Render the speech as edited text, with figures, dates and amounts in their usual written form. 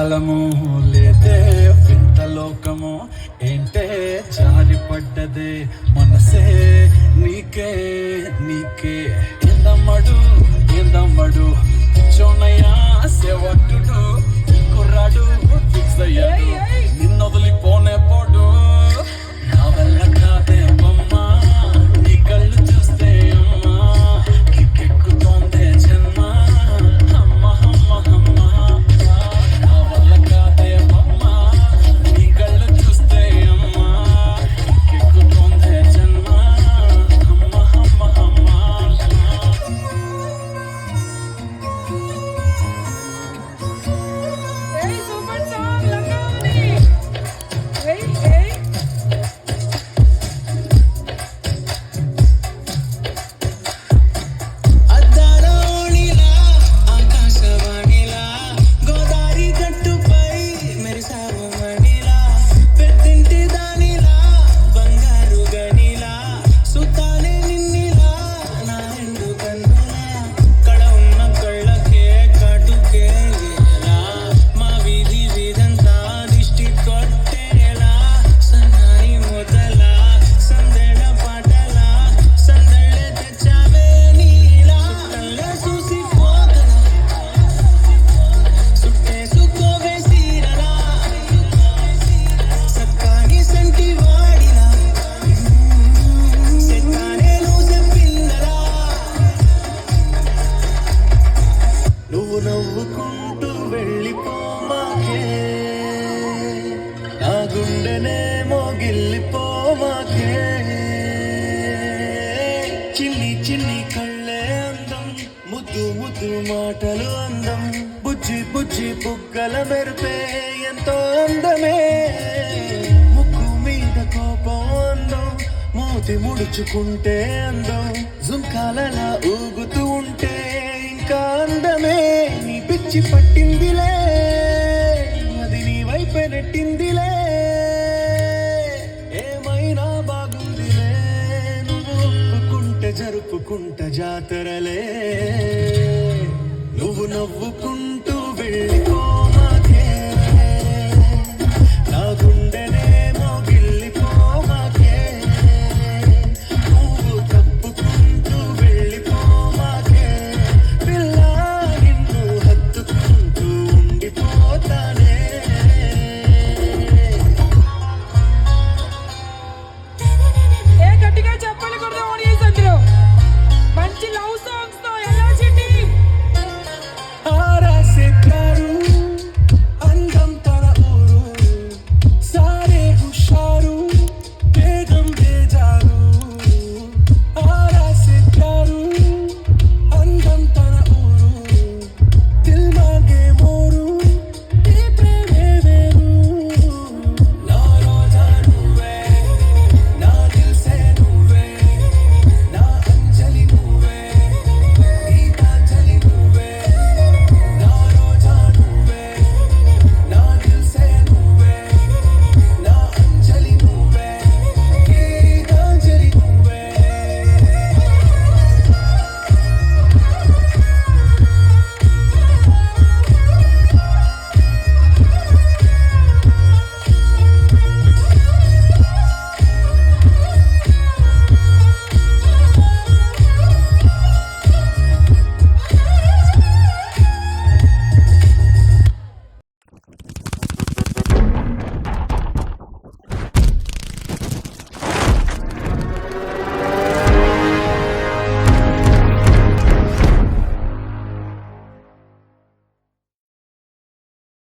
కాలము లేదే వింత లోకము ఏంటే జారి పడ్డదే మనసే నీకే నీకే ఏందమ్మడు చోనయ్యా సేవట్టుడు కుర్రాడు ఫిక్స్ అయ్యాడు నిన్నొదిలిపోనే పోడు నా వల్ల కాదే బొమ్మా నీ కళ్ళు చూస్తే అమ్మా కిక్కెక్కుతోందే జన్మ అమ్మ అమ్మ అమ్మ నా వల్ల కాదే బొమ్మా నీ కళ్ళు చూస్తే అమ్మా కిక్కెక్కుతోందే జన్మ అమ్మ అమ్మ అమ్మ Hey, super song! Langgawi! Hey, hey! అద్దాలోనిలా ఆకాశవాణిలా Godari గట్టుపై మెరిసావు మణిలా పెద్దింటి దానిలా బంగారు గనిలా సుతానే నిన్నిలా నా రెండు కన్నులా కళ ఉన్న కళ్ళకే కాటుకే ఎలా మా వీధి వీధంతా దిష్టి కొట్టేలా సన్నాయి మొదలా సందెడ పాటలా సందళ్ళే తెచ్చావే నీలా సుట్టల్లే చూసి పోగలా సుట్టేసుకోవే సీరలా సక్కాని సంటి వాడిలా సెత్తానే లూసె పిల్లలా నువ్వు నవ్వుకుంటూ వెళ్ళిపోమాకే నా గుండెనేమో గిల్లిపోమాకే చిన్ని చిన్ని కళ్ళే అందం ముద్దు ముద్దు మాటలు అందం బుజ్జి బుజ్జి బుగ్గల మెరుపే ఎంతో అందమే ముక్కు మీద కోపం అందం మూతి ముడుచుకుంటే అందం జుంకాలలా ఊగుతూ ఉంటే ఇంకా అందమే నీ పిచ్చి పట్టిందిలే అది నీ వైపే నెట్టిందిలే ఏమైనా బాగుందిలే నువ్వు ఒప్పుకుంటే జరుపుకుంట జాతరలే నువ్వు నవ్వుకుంటే